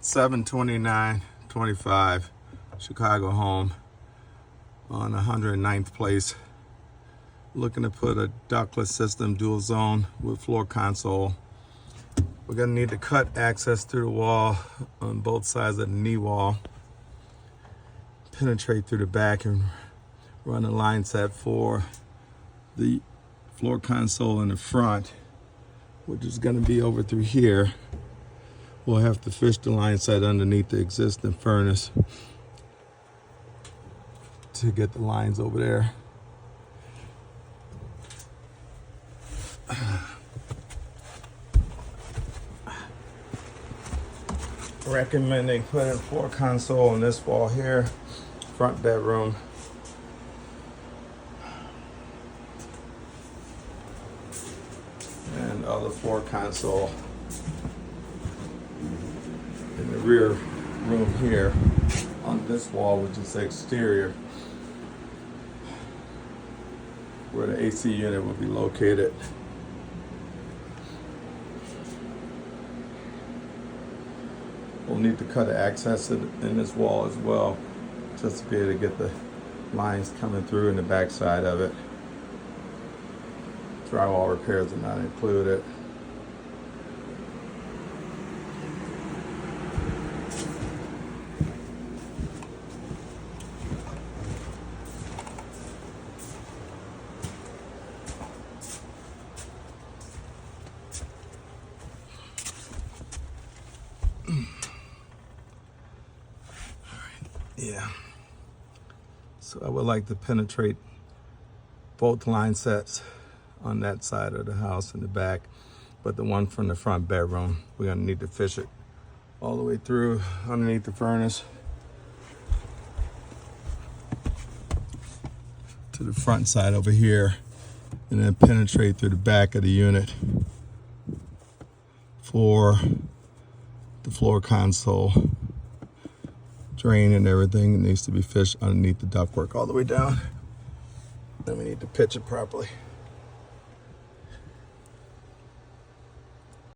72925 Chicago home on 109th place. Looking to put a ductless system, dual zone with floor console. We're gonna need to cut access through the wall on both sides of the knee wall, penetrate through the back and run a line set for the floor console in the front, which is gonna be over through here. We'll have to fish the line set underneath the existing furnace to get the lines over there. Recommending putting floor console on this wall here, front bedroom. And other floor console in the rear room here on this wall, which is the exterior, where the AC unit will be located. We'll need to cut access in this wall as well, just to be able to get the lines coming through in the back side of it. Drywall repairs are not included. Yeah, so I would like to penetrate both line sets on that side of the house in the back, but the one from the front bedroom, we're gonna need to fish it all the way through underneath the furnace to the front side over here, and then penetrate through the back of the unit for the floor console. Drain and everything, it needs to be fished underneath the ductwork all the way down. Then we need to pitch it properly.